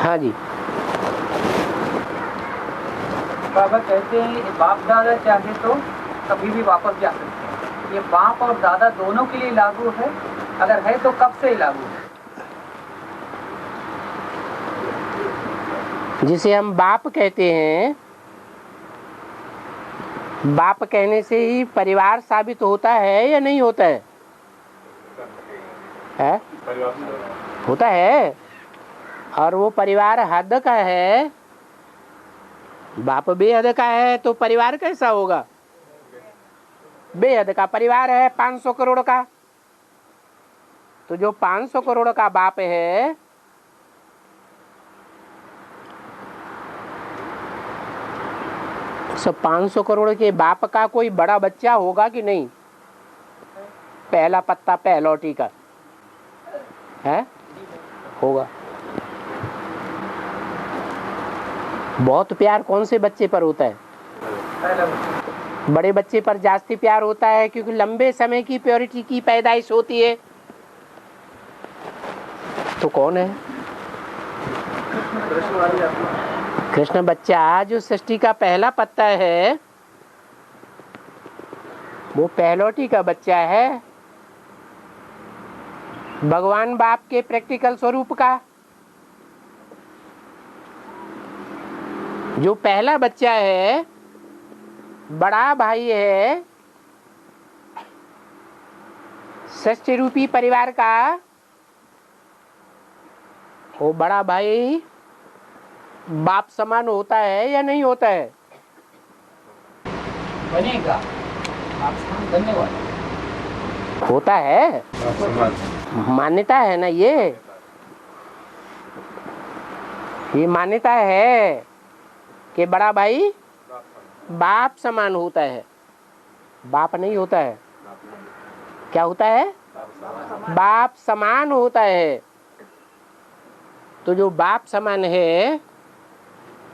हाँ जी। बाबा कहते हैं बाप दादा चाहे तो कभी भी वापस जा सकते हैं, ये बाप और दादा दोनों के लिए लागू है? अगर है तो कब से लागू है? जिसे हम बाप कहते हैं, बाप कहने से ही परिवार साबित होता है या नहीं होता है? है? होता है। और वो परिवार हद का है, बाप बेहद का है तो परिवार कैसा होगा? बेहद का परिवार है 500 करोड़ का। तो जो 500 करोड़ का बाप है, सब 500 करोड़ के बाप का कोई बड़ा बच्चा होगा कि नहीं? पहला पत्ता पहलौटी का है, होगा। बहुत प्यार कौन से बच्चे पर होता है? बड़े बच्चे पर जास्ती प्यार होता है, क्योंकि लंबे समय की प्योरिटी की पैदाइश होती है। तो कौन है? कृष्ण बच्चा जो सृष्टि का पहला पत्ता है, वो पहलौटी का बच्चा है, भगवान बाप के प्रैक्टिकल स्वरूप का। जो पहला बच्चा है, बड़ा भाई है सृष्टि रूपी परिवार का, वो बड़ा भाई बाप समान होता है या नहीं होता है? बनेगा। धन्यवाद। होता है, मान्यता है ना, ये मान्यता है कि बड़ा भाई बाप समान होता है। बाप नहीं होता है, क्या होता है? बाप समान होता है। तो जो बाप समान है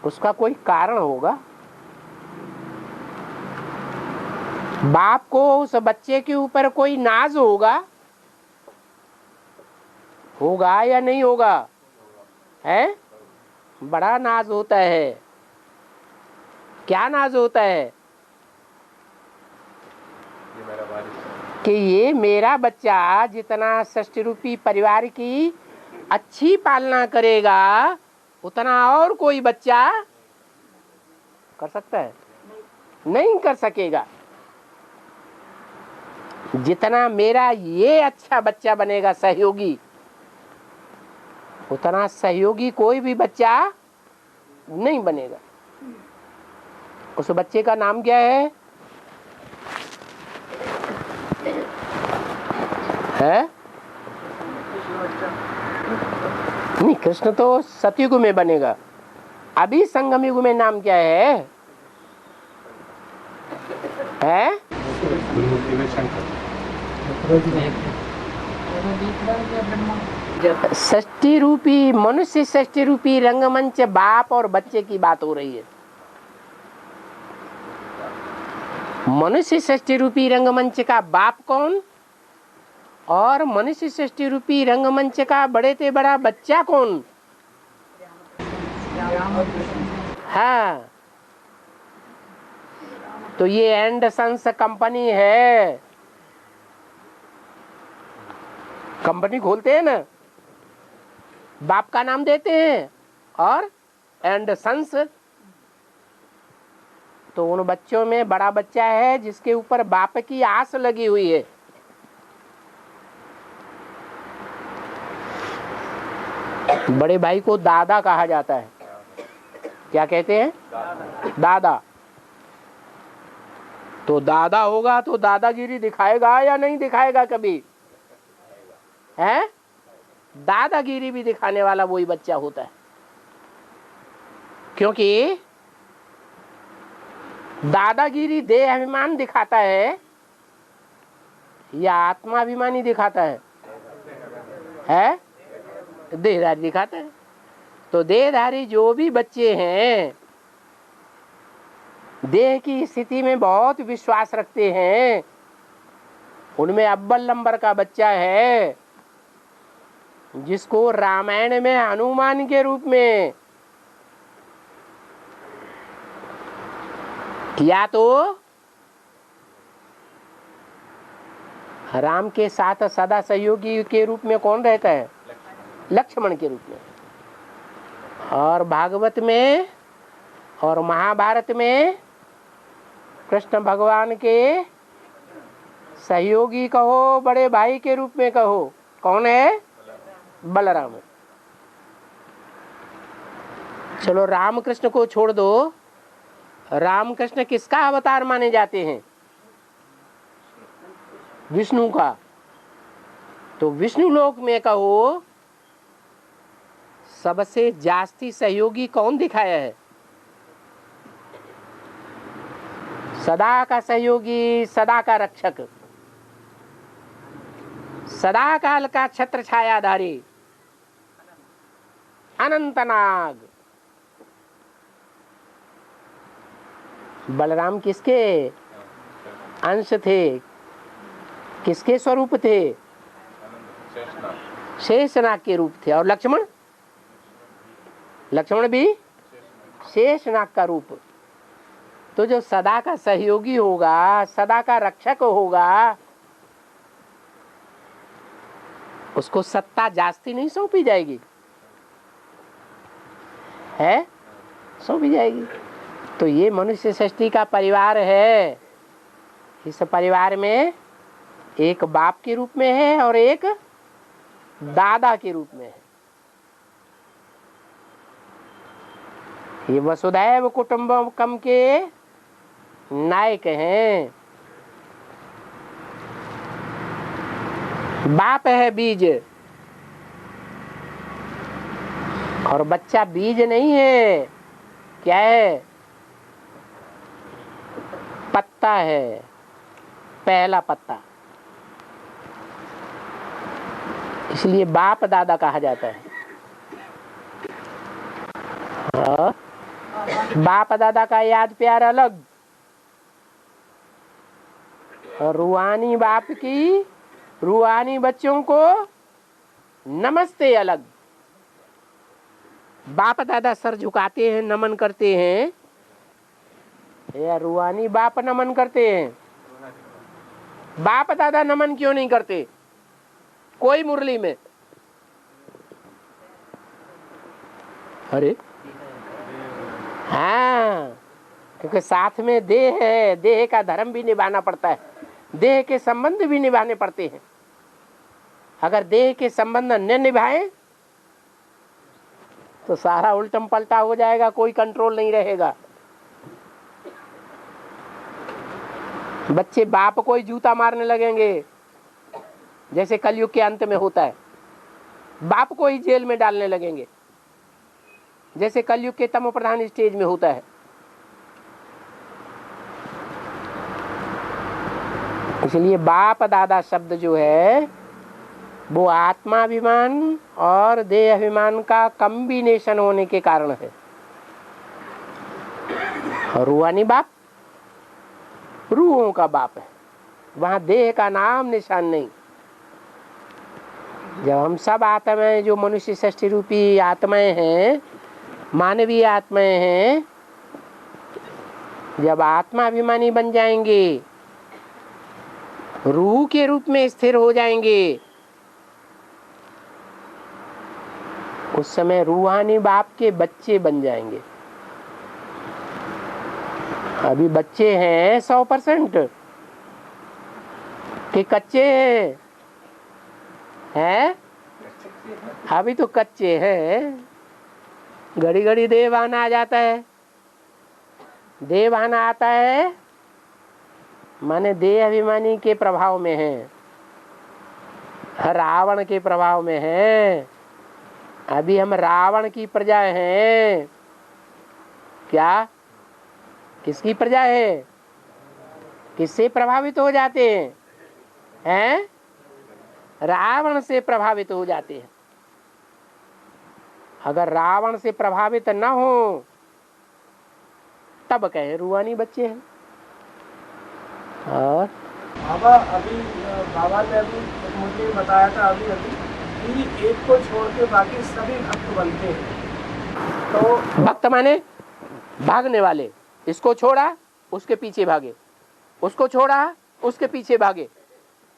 उसका कोई कारण होगा। बाप को उस बच्चे के ऊपर कोई नाज होगा या नहीं होगा? है, बड़ा नाज होता है। क्या नाज होता है? कि ये मेरा बच्चा जितना सृष्टि रूपी परिवार की अच्छी पालना करेगा, उतना और कोई बच्चा कर सकता है? नहीं कर सकेगा। जितना मेरा ये अच्छा बच्चा बनेगा सहयोगी, उतना सहयोगी कोई भी बच्चा नहीं बनेगा। उस बच्चे का नाम क्या है? नहीं, कृष्ण तो सतयुग में बनेगा। अभी संगम युग में नाम क्या है? षष्टि रूपी मनुष्य, षष्टि रूपी रंगमंच बाप और बच्चे की बात हो रही है। मनुष्य षष्टि रूपी रंगमंच का बाप कौन और मनुष्य षष्टि रूपी रंगमंच का बड़े से बड़ा बच्चा कौन? हाँ, तो ये एंडरसन्स कंपनी है। कंपनी खोलते हैं ना, बाप का नाम देते हैं और एंडरसन्स। तो उन बच्चों में बड़ा बच्चा है जिसके ऊपर बाप की आस लगी हुई है। बड़े भाई को दादा कहा जाता है। क्या कहते हैं? दादा। तो दादा होगा तो दादागिरी दिखाएगा या नहीं दिखाएगा कभी? है, दादागिरी भी दिखाने वाला वही बच्चा होता है, क्योंकि दादागिरी देह अभिमान दिखाता है या आत्माभिमानी दिखाता है? देहधारी दिखाता है। तो देहधारी जो भी बच्चे हैं, देह की स्थिति में बहुत विश्वास रखते हैं, उनमें अव्वल नंबर का बच्चा है जिसको रामायण में हनुमान के रूप में या तो राम के साथ सदा सहयोगी के रूप में कौन रहता है? लक्ष्मण के रूप में। और भागवत में और महाभारत में कृष्ण भगवान के सहयोगी कहो, बड़े भाई के रूप में कहो, कौन है? बलराम। चलो रामकृष्ण को छोड़ दो, रामकृष्ण किसका अवतार माने जाते हैं? विष्णु का। तो विष्णु लोक में कहो सबसे जास्ती सहयोगी कौन दिखाया है? सदा का सहयोगी, सदा का रक्षक, सदा काल का छत्र छायाधारी अनंतनाग। बलराम किसके अंश थे? किसके स्वरूप थे? शेषनाग के रूप थे। और लक्ष्मण? लक्ष्मण भी शेषनाग का रूप। तो जो सदा का सहयोगी होगा, सदा का रक्षक होगा, उसको सत्ता जास्ती नहीं सौंपी जाएगी, है? सौंपी जाएगी। तो ये मनुष्य सृष्टि का परिवार है। इस परिवार में एक बाप के रूप में है और एक दादा के रूप में है। ये वसुधैव कुटुंबकम के नायक हैं। बाप है बीज और बच्चा बीज नहीं है, क्या है? पत्ता है, पहला पत्ता। इसलिए बाप दादा कहा जाता है। हाँ? बाप दादा का याद प्यार अलग और रूहानी बाप की रूहानी बच्चों को नमस्ते अलग। बाप दादा सर झुकाते हैं, नमन करते हैं, या रूहानी बाप नमन करते हैं? बाप दादा नमन क्यों नहीं करते? कोई मुरली में, अरे हाँ, क्योंकि साथ में देह है, देह का धर्म भी निभाना पड़ता है, देह के संबंध भी निभाने पड़ते हैं। अगर देह के संबंध न निभाए तो सारा उल्टम पलटा हो जाएगा, कोई कंट्रोल नहीं रहेगा। बच्चे बाप को ही जूता मारने लगेंगे, जैसे कलयुग के अंत में होता है। बाप को ही जेल में डालने लगेंगे, जैसे कलयुग के तमो प्रधान स्टेज में होता है। इसलिए बाप दादा शब्द जो है वो आत्माभिमान और देह अभिमान का कॉम्बिनेशन होने के कारण है। और रूहानी बाप रूहों का बाप है, वहां देह का नाम निशान नहीं। जब हम सब आत्माएं जो मनुष्य सृष्टि रूपी आत्माएं हैं, मानवीय आत्माएं हैं, जब आत्माभिमानी बन जाएंगे, रूह के रूप में स्थिर हो जाएंगे, उस समय रूहानी बाप के बच्चे बन जाएंगे। अभी बच्चे हैं 100% कि कच्चे हैं? अभी तो कच्चे हैं। घड़ी घड़ी देवान आ जाता है। देवान आता है माने देह अभिमानी के प्रभाव में है, रावण के प्रभाव में है। अभी हम रावण की प्रजा हैं। क्या? किसकी प्रजा है? किससे प्रभावित हो जाते हैं? रावण से प्रभावित हो जाते हैं। अगर रावण से प्रभावित न हो तब कहे रूहानी बच्चे हैं। और बाबा अभी बाबा ने अभी मुझे बताया था अभी कि एक को छोड़ के बाकी सभी भक्त बनते हैं। तो भक्त माने भागने वाले, इसको छोड़ा उसके पीछे भागे, उसको छोड़ा उसके पीछे भागे,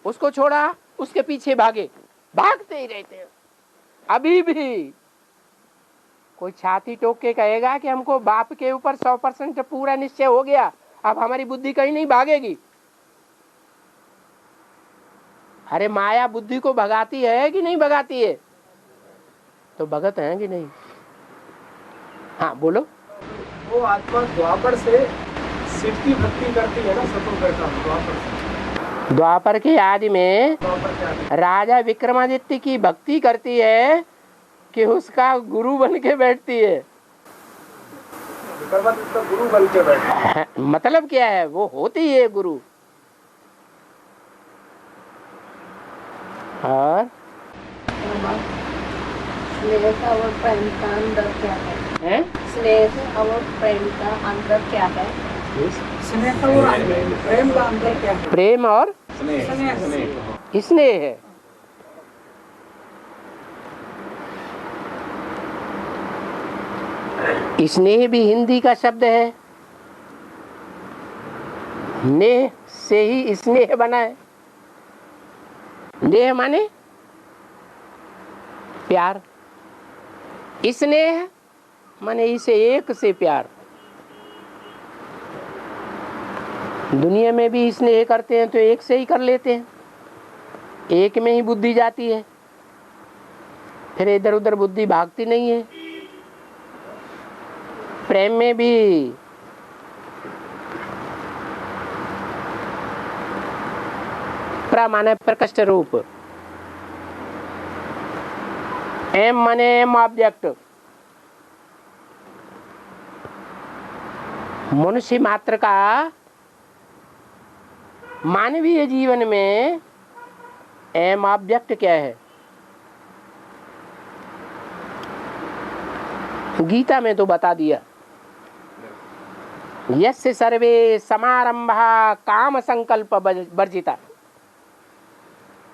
उसको छोड़ा उसके पीछे भागे, भागते ही रहते हैं। अभी भी कोई छाती ठोक के कहेगा कि हमको बाप के ऊपर 100% पूरा निश्चय हो गया, अब हमारी बुद्धि कहीं नहीं भागेगी। अरे माया बुद्धि को भगाती है कि नहीं भगाती है? तो भगत है कि नहीं? हाँ बोलो। वो आत्मा द्वापर से शिव की भक्ति करती है ना, स्वतंत्र का द्वापर से। द्वापर के आदि में द्वापर के आदि राजा विक्रमादित्य की भक्ति करती है कि उसका गुरु बन के बैठती है। विक्रमादित्य का गुरु बन के बैठे। मतलब क्या है? वो होती है गुरु। और स्नेह का और प्रेम का अंदर क्या है? स्नेह और प्रेम का अंदर क्या है? स्नेह का और प्रेम का अंतर क्या है? प्रेम और स्नेह है। स्नेह भी हिंदी का शब्द है, नेह से ही स्नेह बना है। नेह माने प्यार, स्नेह माने इसे एक से प्यार। दुनिया में भी स्नेह करते हैं तो एक से ही कर लेते हैं, एक में ही बुद्धि जाती है, फिर इधर उधर बुद्धि भागती नहीं है। प्रेम में भी प्र माने प्रकृष्ट रूप, एम माने एम ऑब्जेक्ट। मनुष्य मात्र का मानवीय जीवन में एम ऑब्जेक्ट क्या है? गीता में तो बता दिया, यस्य सर्वे समारंभा काम संकल्प वर्जिता।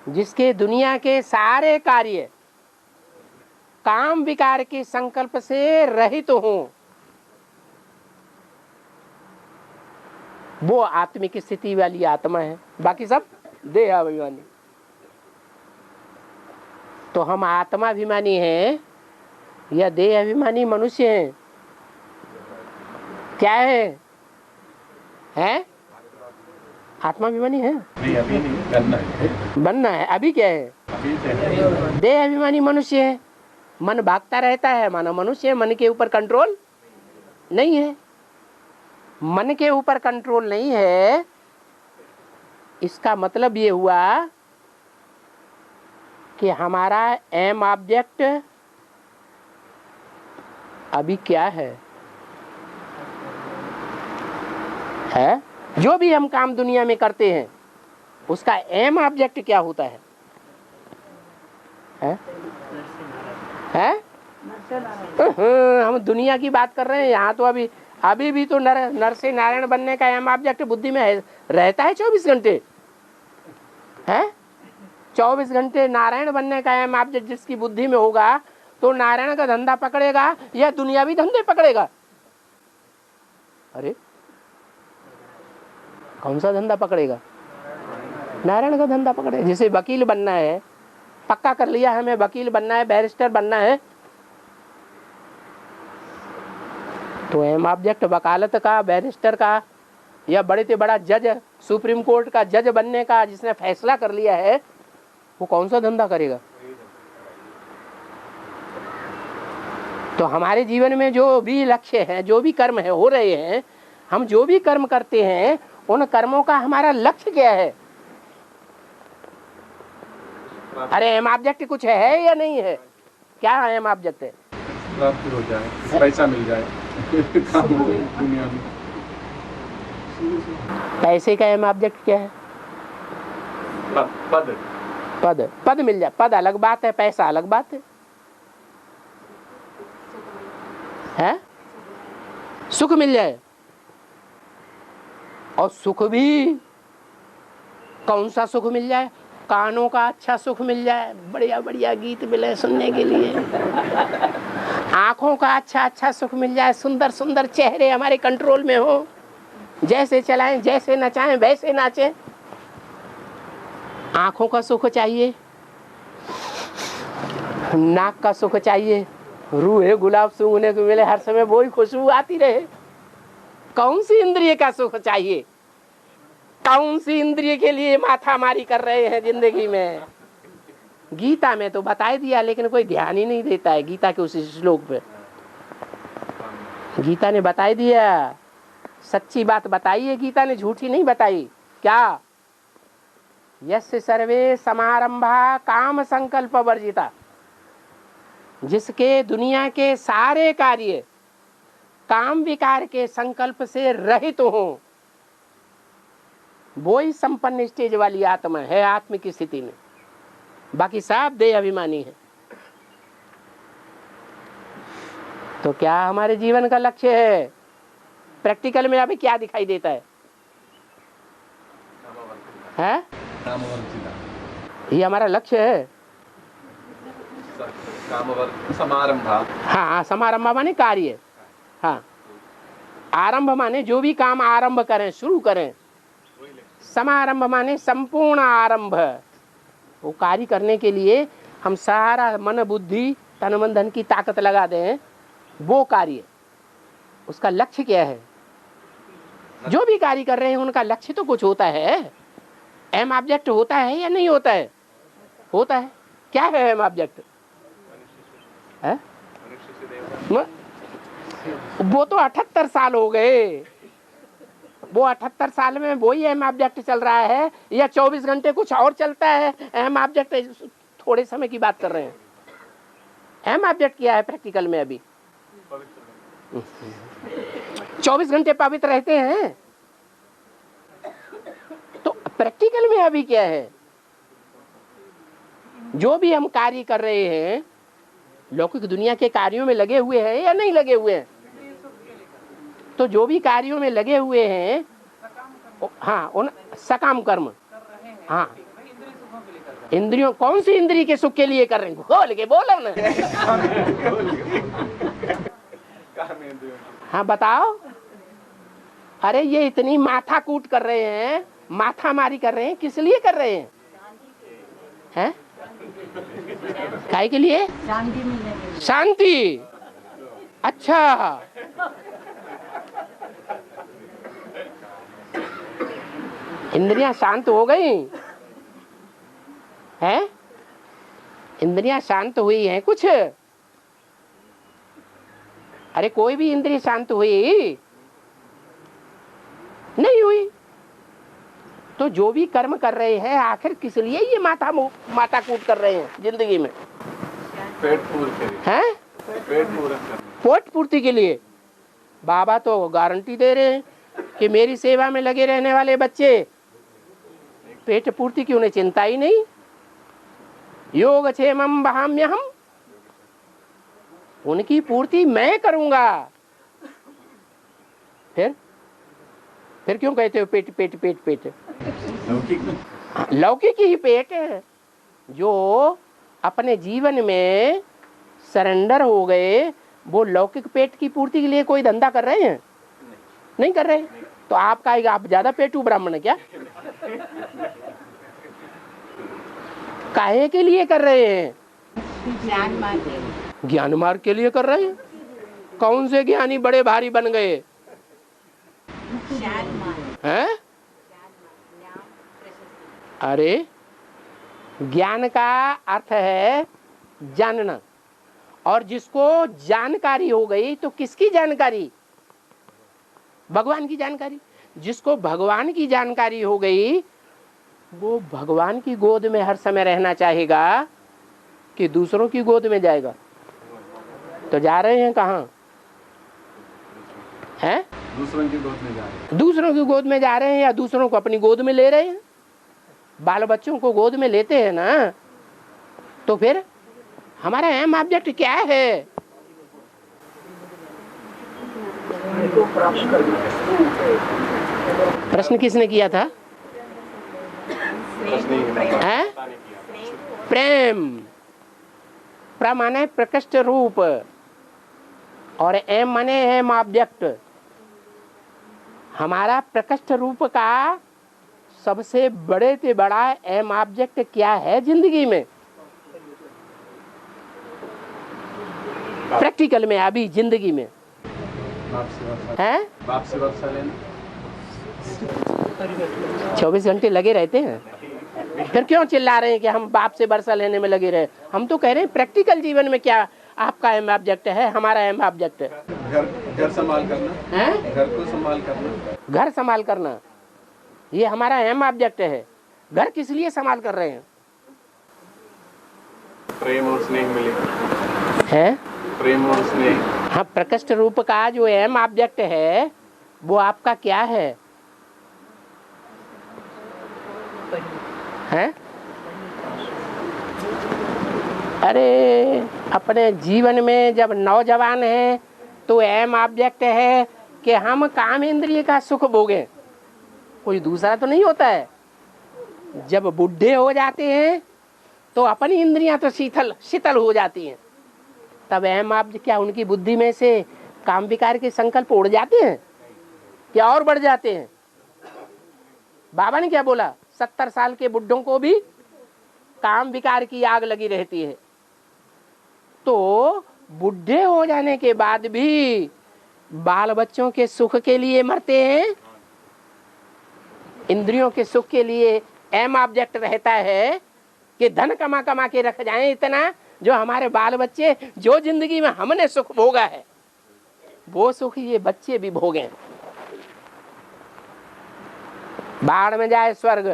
जिसके दुनिया के सारे कार्य काम विकार के संकल्प से रहित हो, वो आत्मिक स्थिति वाली आत्मा है। बाकी सब देह अभिमानी। तो हम आत्माभिमानी हैं या देह अभिमानी मनुष्य हैं? क्या है? हैं? आत्माभिमानी है? नहीं, अभी नहीं, बनना है। अभी क्या है? देह अभिमानी मनुष्य है। मन भागता रहता है, मानो मनुष्य है। मन के ऊपर कंट्रोल नहीं है। मन के ऊपर कंट्रोल नहीं है, इसका मतलब ये हुआ कि हमारा एम ऑब्जेक्ट अभी क्या है? जो भी हम काम दुनिया में करते हैं उसका एम ऑब्जेक्ट क्या होता है? हम दुनिया की बात कर रहे हैं यहाँ तो। अभी भी तो नर से नारायण बनने का एम ऑब्जेक्ट बुद्धि में रहता है 24 घंटे। है 24 घंटे नारायण बनने का एम ऑब्जेक्ट जिसकी बुद्धि में होगा तो नारायण का धंधा पकड़ेगा या दुनियावी धंधे पकड़ेगा? अरे कौन सा धंधा पकड़ेगा? नारायण का धंधा पकड़ेगा। जैसे वकील बनना है, पक्का कर लिया हमें वकील बनना है, बैरिस्टर बनना है, तो एम ऑब्जेक्ट वकालत का, बैरिस्टर का या बड़े से बड़ा जज, सुप्रीम कोर्ट का जज बनने का जिसने फैसला कर लिया है, वो कौन सा धंधा करेगा? तो हमारे जीवन में जो भी लक्ष्य है, जो भी कर्म है हो रहे हैं, हम जो भी कर्म करते हैं उन कर्मों का हमारा लक्ष्य क्या है? अरे एम ऑब्जेक्ट कुछ है या नहीं है? क्या एम ऑब्जेक्ट है? प्राप्ति हो जाए, पैसा मिल जाए काम हो दुनिया में। पैसे का एम ऑब्जेक्ट क्या है? पद पद। पद मिल जाए, पद अलग बात है, पैसा अलग बात है? सुख मिल जाए, और सुख भी कौन सा सुख मिल जाए? कानों का अच्छा सुख मिल जाए, बढ़िया बढ़िया गीत मिले सुनने के लिए। आंखों का अच्छा सुख मिल जाए, सुंदर सुंदर चेहरे हमारे कंट्रोल में हो, जैसे चलाएं, जैसे नचाएं वैसे नाचें। आंखों का सुख चाहिए, नाक का सुख चाहिए, रूहे गुलाब सूंघने को मिले, हर समय वही खुशबू आती रहे। कौन सी इंद्रिय का सुख चाहिए? कौन सी इंद्रिय के लिए माथा मारी कर रहे हैं जिंदगी में? गीता में तो बता दिया, लेकिन कोई ध्यान ही नहीं देता है गीता के उस श्लोक पे। गीता ने बता दिया, सच्ची बात बताई है गीता ने, झूठी नहीं बताई। क्या? यस्य सर्वे समारंभा काम संकल्प वर्जिता, जिसके दुनिया के सारे कार्य काम विकार के संकल्प से रहित हो, वो ही संपन्न स्टेज वाली आत्मा है आत्म की स्थिति में। बाकी सब देह अभिमानी है। तो क्या हमारे जीवन का लक्ष्य है? प्रैक्टिकल में अभी क्या दिखाई देता है? हैं? ये हमारा लक्ष्य है। समारंभा। हाँ, समारंभा माने कार्य। हाँ, आरंभ माने जो भी काम आरंभ करें, शुरू करें। समारंभ माने संपूर्ण आरंभ। वो कार्य करने के लिए हम सारा मन बुद्धि तन मन धन की ताकत लगा दें, वो कार्य। उसका लक्ष्य क्या है? जो भी कार्य कर रहे हैं उनका लक्ष्य तो कुछ होता है। एम ऑब्जेक्ट होता है या नहीं होता है? होता है। क्या है एम ऑब्जेक्ट? है? वो तो 78 साल हो गए, वो 78 साल में वही एम ऑब्जेक्ट चल रहा है, या 24 घंटे कुछ और चलता है? एम ऑब्जेक्ट थोड़े समय की बात कर रहे हैं। एम ऑब्जेक्ट क्या है प्रैक्टिकल में? अभी 24 घंटे पवित्र रहते हैं। तो प्रैक्टिकल में अभी क्या है? जो भी हम कार्य कर रहे हैं, लौकिक दुनिया के कार्यों में लगे हुए हैं या नहीं लगे हुए हैं? तो जो भी कार्यों में लगे हुए हैं, हाँ, उन सकाम कर्म, हाँ, इंद्रियों, कौन सी इंद्रिय के सुख के लिए कर रहे हैं? खोल के बोलो ना। हाँ बताओ। अरे ये इतनी माथा कूट कर रहे हैं, माथा मारी कर रहे हैं, किस लिए कर रहे हैं? हैं? काय के लिए? शांति। अच्छा, इंद्रियां शांत हो गई हैं? इंद्रियां शांत हुई हैं कुछ? अरे कोई भी इंद्रिय शांत हुई नहीं हुई। तो जो भी कर्म कर रहे हैं, आखिर किस लिए ये माथा कूट कर रहे हैं जिंदगी में? पेट पूर्ति हैं? पेट पूर्ति के लिए। बाबा तो गारंटी दे रहे हैं कि मेरी सेवा में लगे रहने वाले बच्चे पेट पूर्ति की उन्हें चिंता ही नहीं। योगक्षेमं वहाम्यहम्, उनकी पूर्ति मैं करूंगा। फिर क्यों कहते हो पेट पेट पेट पेट? लौकिक ही पेट है। जो अपने जीवन में सरेंडर हो गए, वो लौकिक पेट की पूर्ति के लिए कोई धंधा कर रहे हैं? नहीं कर रहे। तो आपका आप ज्यादा पेटू ब्राह्मण है क्या? काहे के लिए कर रहे हैं? ज्ञान मार्ग के लिए कर रहे हैं। कौन से ज्ञानी बड़े भारी बन गए हैं? अरे ज्ञान का अर्थ है जानना, और जिसको जानकारी हो गई, तो किसकी जानकारी? भगवान की जानकारी। जिसको भगवान की जानकारी हो गई, वो भगवान की गोद में हर समय रहना चाहेगा कि दूसरों की गोद में जाएगा? तो जा रहे हैं कहाँ? हैं? दूसरों की गोद में जा रहे हैं। दूसरों की गोद में जा रहे हैं या दूसरों को अपनी गोद में ले रहे हैं? बाल बच्चों को गोद में लेते हैं ना, तो फिर हमारा एम ऑब्जेक्ट क्या है? प्रश्न किसने किया था? हैं? प्रेम, प्र माने प्रकृष्ट रूप और एम माने एम ऑब्जेक्ट। हमारा प्रकृष्ट रूप का सबसे बड़े से बड़ा एम ऑब्जेक्ट क्या है जिंदगी में, प्रैक्टिकल में, अभी जिंदगी में है? बाप से वर्षा लेना। 24 घंटे लगे रहते हैं, फिर क्यों चिल्ला रहे हैं कि हम बाप से वर्षा लेने में लगे रहे? हम तो कह रहे हैं प्रैक्टिकल जीवन में क्या आपका एम ऑब्जेक्ट है, हमारा एम ऑब्जेक्ट है। घर संभाल करना है, घर को संभाल करना, घर संभाल करना, ये हमारा एम ऑब्जेक्ट है। घर किस लिए संभाल कर रहे हैं? प्रेम और स्नेह मिले है, प्रेम और स्नेह। हाँ, प्रकृष्ट रूप का जो एम ऑब्जेक्ट है वो आपका क्या है? हैं? अरे अपने जीवन में जब नौजवान हैं तो एम ऑब्जेक्ट है कि हम काम इंद्रिय का सुख भोगें, कोई दूसरा तो नहीं होता है। जब बुढ़े हो जाते हैं तो अपनी इंद्रियां तो शीतल हो जाती हैं, तब एम ऑब्जेक्ट क्या उनकी बुद्धि में से काम विकार के संकल्प उड़ जाते हैं क्या और बढ़ जाते हैं? बाबा ने क्या बोला, 70 साल के बुढ़ों को भी काम विकार की आग लगी रहती है। तो बुढ़े हो जाने के बाद भी बाल बच्चों के सुख के लिए मरते हैं, इंद्रियों के सुख के लिए एम ऑब्जेक्ट रहता है कि धन कमा कमा के रख जाएं इतना जो हमारे बाल बच्चे, जो जिंदगी में हमने सुख भोगा है वो सुख ये बच्चे भी भोगें। बाढ़ में जाए स्वर्ग,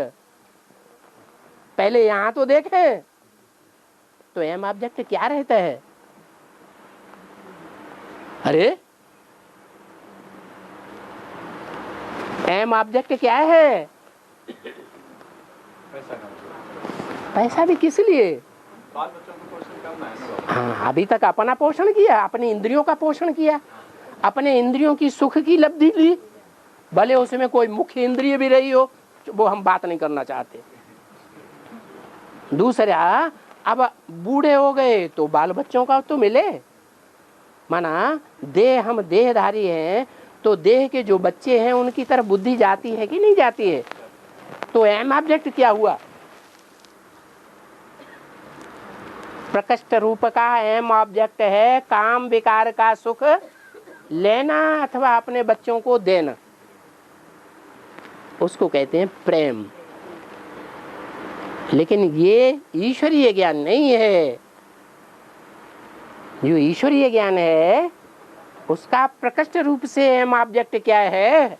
पहले यहां तो देखें। तो एम ऑब्जेक्ट क्या रहता है? अरे एम ऑब्जेक्ट क्या है? पैसा भी किस लिए? बाल बच्चों को पोषण करना है ना। हाँ, अभी तक अपना पोषण किया, अपनी इंद्रियों का पोषण किया, अपने इंद्रियों की सुख की लब्धि ली, भले उसमें कोई मुख्य इंद्रिय भी रही हो, वो हम बात नहीं करना चाहते। दूसरा, अब बूढ़े हो गए तो बाल बच्चों का तो मिले, माना देह, हम देहधारी हैं तो देह के जो बच्चे हैं उनकी तरफ बुद्धि जाती है कि नहीं जाती है? तो एम ऑब्जेक्ट क्या हुआ? प्रकृष्ट रूप का एम ऑब्जेक्ट है काम विकार का सुख लेना अथवा अपने बच्चों को देना, उसको कहते हैं प्रेम। लेकिन ये ईश्वरीय ज्ञान नहीं है। जो ईश्वरीय ज्ञान है उसका प्रकृष्ट रूप से एम ऑब्जेक्ट क्या है?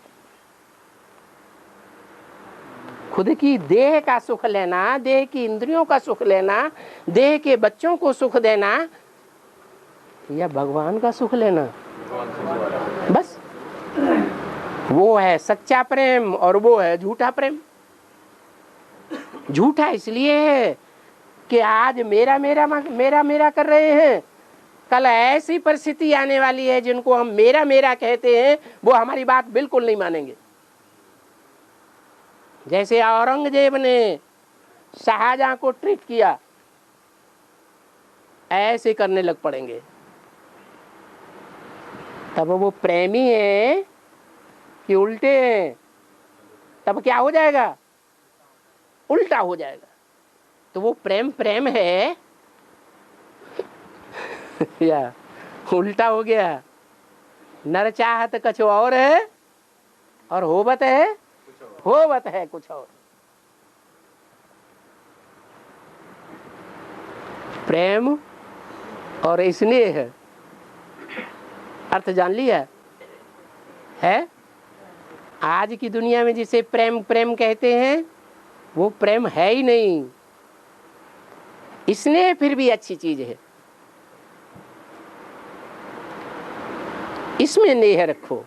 खुद की देह का सुख लेना, देह की इंद्रियों का सुख लेना, देह के बच्चों को सुख देना, या भगवान का सुख लेना। बस वो है सच्चा प्रेम और वो है झूठा प्रेम। झूठा इसलिए है कि आज मेरा मेरा मेरा मेरा कर रहे हैं, कल ऐसी परिस्थिति आने वाली है जिनको हम मेरा मेरा कहते हैं वो हमारी बात बिल्कुल नहीं मानेंगे। जैसे औरंगजेब ने शाहजहां को ट्रीट किया, ऐसे करने लग पड़ेंगे। तब वो प्रेमी है कि उल्टे हैं? तब क्या हो जाएगा? उल्टा हो जाएगा। तो वो प्रेम प्रेम है या उल्टा हो गया? नर चाहत कुछ और है और होवत है कुछ और। प्रेम और स्नेह अर्थ जान लिया है? आज की दुनिया में जिसे प्रेम प्रेम कहते हैं वो प्रेम है ही नहीं। स्नेह फिर भी अच्छी चीज है, इसमें नेह रखो।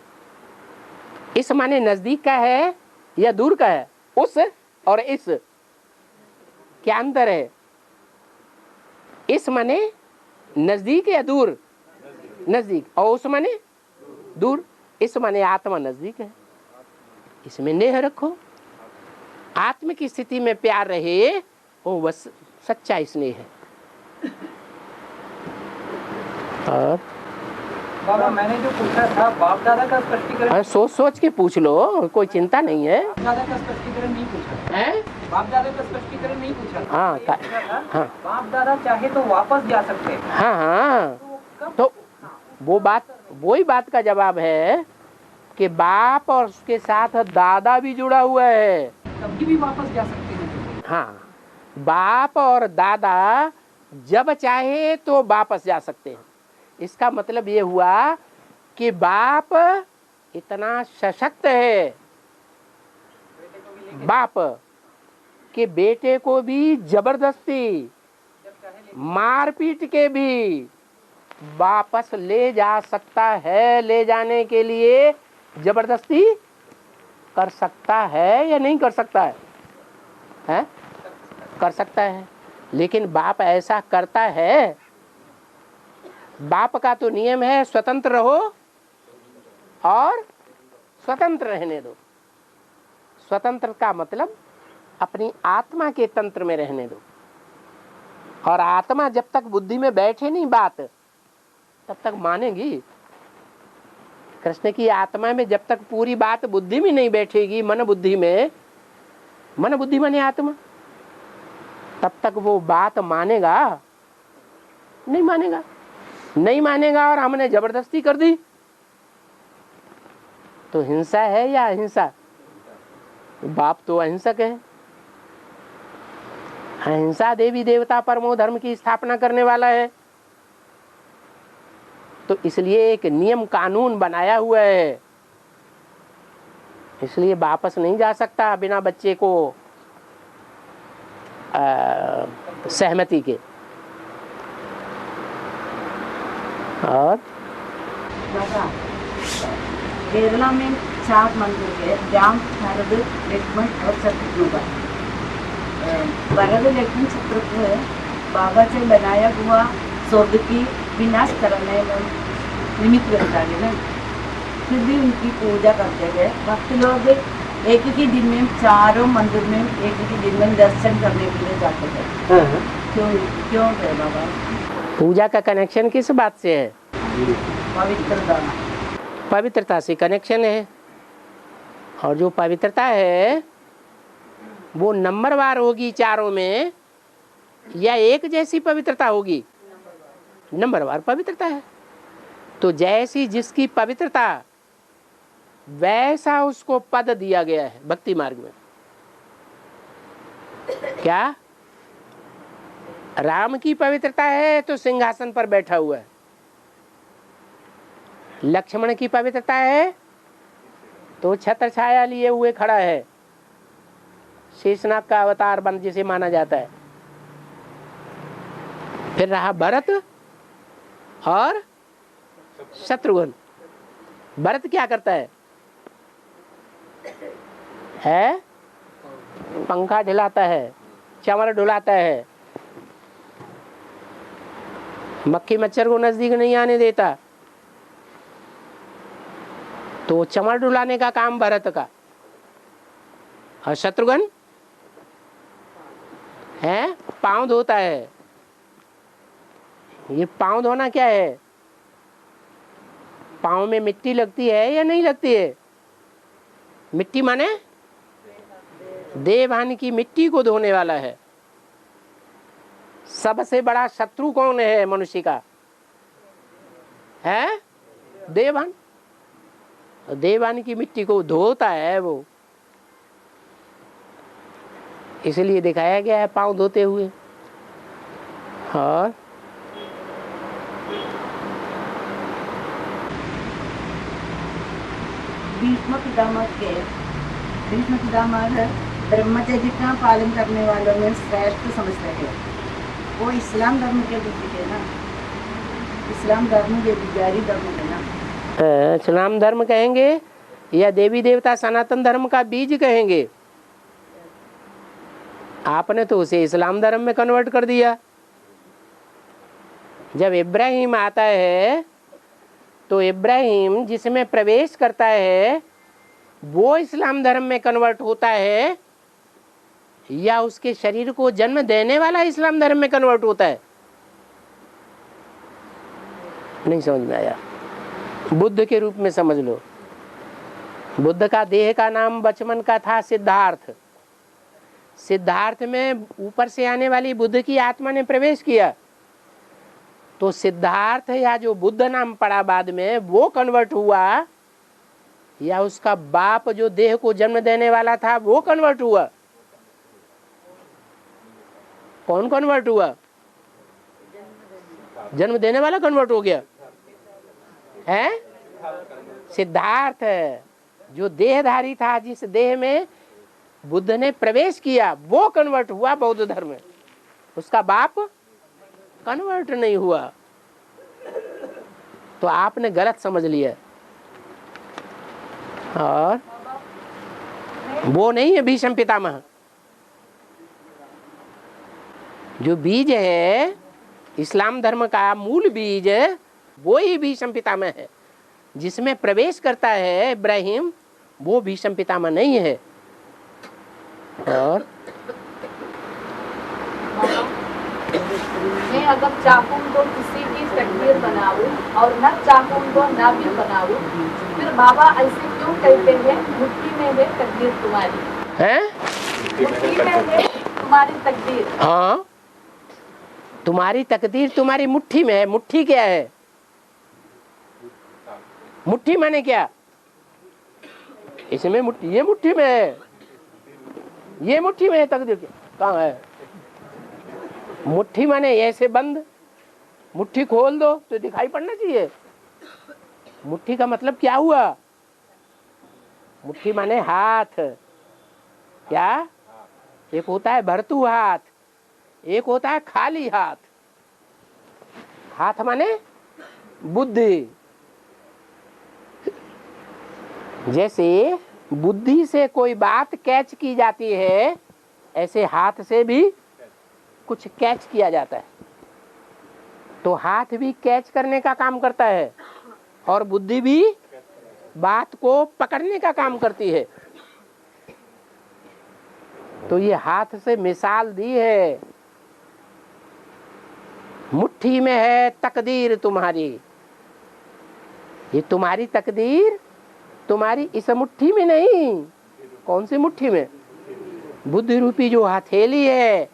इस माने नजदीक का है या दूर का है? उस और इस क्या अंतर है? इस माने नजदीक या दूर? नजदीक। और उस माने दूर। इस माने आत्मा नजदीक है, इसमें नेह रखो। आत्म की स्थिति में प्यार रहे वो बस सच्चा स्नेह है। और बाबा मैंने जो पूछा था बाप दादा का स्पष्टीकरण, सोच सोच के पूछ लो, कोई चिंता नहीं है। बाप दादा का स्पष्टीकरण नहीं पूछा हैं? बाप दादा का स्पष्टीकरण नहीं पूछा था। हाँ, ये पूछा था, हाँ। बाप दादा चाहे तो वापस जा सकते हैं। हाँ हाँ, तो वो बात, वही बात का जवाब है कि बाप और उसके साथ दादा भी जुड़ा हुआ है। कभी भी वापस जा सकते हैं। हाँ, बाप और दादा जब चाहे तो वापस जा सकते हैं। इसका मतलब ये हुआ कि बाप इतना सशक्त है, बाप कि बेटे को भी जबरदस्ती मारपीट के भी वापस ले जा सकता है। ले जाने के लिए जबरदस्ती कर सकता है या नहीं कर सकता है? हैं? कर सकता है। लेकिन बाप ऐसा करता है? बाप का तो नियम है स्वतंत्र रहो और स्वतंत्र रहने दो। स्वतंत्र का मतलब अपनी आत्मा के तंत्र में रहने दो। और आत्मा जब तक बुद्धि में बैठे नहीं बात, तब तक मानेगी। कृष्ण की आत्मा में जब तक पूरी बात बुद्धि में नहीं बैठेगी, मन बुद्धि में, मन बुद्धि माने आत्मा, तब तक वो बात मानेगा? नहीं मानेगा। नहीं मानेगा और हमने जबरदस्ती कर दी तो हिंसा है या अहिंसा? बाप तो अहिंसक है। अहिंसा देवी देवता परमो धर्म की स्थापना करने वाला है। तो इसलिए एक नियम कानून बनाया हुआ है। इसलिए वापस नहीं जा सकता बिना बच्चे को सहमति के। और केरला में 4 मंदिर है, राम, भरत, लक्ष्मण और शत्रुघ्न। भरत लक्ष्मण शत्रुघ्न बाबा से बनाया हुआ स्वर्ग की विनाश करने में निमित्त बनता है ना। फिर भी उनकी पूजा करते हैं भक्त लोग। एक ही दिन में चारों मंदिर में एक ही दिन में दर्शन करने के लिए जाते हैं। क्यों है बाबा? पूजा का कनेक्शन किस बात से है? पवित्रता। पवित्रता से कनेक्शन है। और जो पवित्रता है वो नंबरवार होगी चारों में या एक जैसी पवित्रता होगी? नंबरवार पवित्रता है। तो जैसी जिसकी पवित्रता वैसा उसको पद दिया गया है भक्ति मार्ग में। क्या? राम की पवित्रता है तो सिंहासन पर बैठा हुआ है। लक्ष्मण की पवित्रता है तो छत्र छाया लिए हुए खड़ा है। शेषनाग का अवतार बन जिसे माना जाता है। फिर रहा भरत और शत्रुघ्न। भरत क्या करता है? पंखा ढिलाता है, चमर ढुलाता है, मक्खी मच्छर को नजदीक नहीं आने देता। तो चमर ढुलाने का काम भरत का। और शत्रुघ्न है पांव धोता है। ये पांव धोना क्या है? पांव में मिट्टी लगती है या नहीं लगती है? मिट्टी माने देवहानि की मिट्टी को धोने वाला है। सबसे बड़ा शत्रु कौन है मनुष्य का? है देवहानि। देवहानि की मिट्टी को धोता है वो। इसलिए दिखाया गया है पांव धोते हुए। और भीष्म पितामह ब्रह्मचर्य का पालन करने वालों में श्रेष्ठ समझते हैं। वो इस्लाम धर्म के भी है ना। इस्लाम धर्म के पुजारी धर्म है ना। इस्लाम धर्म कहेंगे या देवी देवता सनातन धर्म का बीज कहेंगे? आपने तो उसे इस्लाम धर्म में कन्वर्ट कर दिया। जब इब्राहिम आता है तो इब्राहिम जिसमें प्रवेश करता है वो इस्लाम धर्म में कन्वर्ट होता है या उसके शरीर को जन्म देने वाला इस्लाम धर्म में कन्वर्ट होता है? नहीं समझ में आया? बुद्ध के रूप में समझ लो। बुद्ध का देह का नाम बचपन का था सिद्धार्थ। सिद्धार्थ में ऊपर से आने वाली बुद्ध की आत्मा ने प्रवेश किया, तो सिद्धार्थ या जो बुद्ध नाम पड़ा बाद में वो कन्वर्ट हुआ, या उसका बाप जो देह को जन्म देने वाला था वो कन्वर्ट हुआ? कौन कन्वर्ट हुआ? जन्म देने वाला कन्वर्ट हो गया है? सिद्धार्थ जो देहधारी था, जिस देह में बुद्ध ने प्रवेश किया, वो कन्वर्ट हुआ बौद्ध धर्म में। उसका बाप कन्वर्ट नहीं हुआ। तो आपने गलत समझ लिया। और वो नहीं है भीष्म पितामह। जो बीज है इस्लाम धर्म का, मूल बीज, वो ही भीष्म पितामह है। जिसमें प्रवेश करता है इब्राहिम, वो भीष्म पितामह नहीं है। और मैं अगर चाहूँ तो किसी की तकदीर बनाऊं और न चाहूँ तो ना भी बनाऊं, फिर बाबा ऐसे क्यों कहते हैं? मुट्ठी में है तकदीर तुम्हारी, है? मुट्ठी में है तुम्हारी तकदीर। हाँ, तुम्हारी तकदीर तुम्हारी मुट्ठी में है। मुट्ठी क्या है? मुट्ठी माने क्या? इसमें मुट्ठी, ये मुट्ठी में है, ये मुट्ठी में है तकदीर। कहाँ है? मुट्ठी माने ऐसे बंद, मुट्ठी खोल दो तो दिखाई पड़ना चाहिए। मुट्ठी का मतलब क्या हुआ? मुट्ठी माने हाथ। क्या? एक होता है भरतू हाथ, एक होता है खाली हाथ। हाथ माने बुद्धि। जैसे बुद्धि से कोई बात कैच की जाती है, ऐसे हाथ से भी कुछ कैच किया जाता है। तो हाथ भी कैच करने का काम करता है और बुद्धि भी बात को पकड़ने का काम करती है। तो ये हाथ से मिसाल दी है। मुट्ठी में है तकदीर तुम्हारी। ये तुम्हारी तकदीर तुम्हारी इस मुट्ठी में नहीं। कौन सी मुट्ठी में? बुद्धि रूपी जो हथेली है,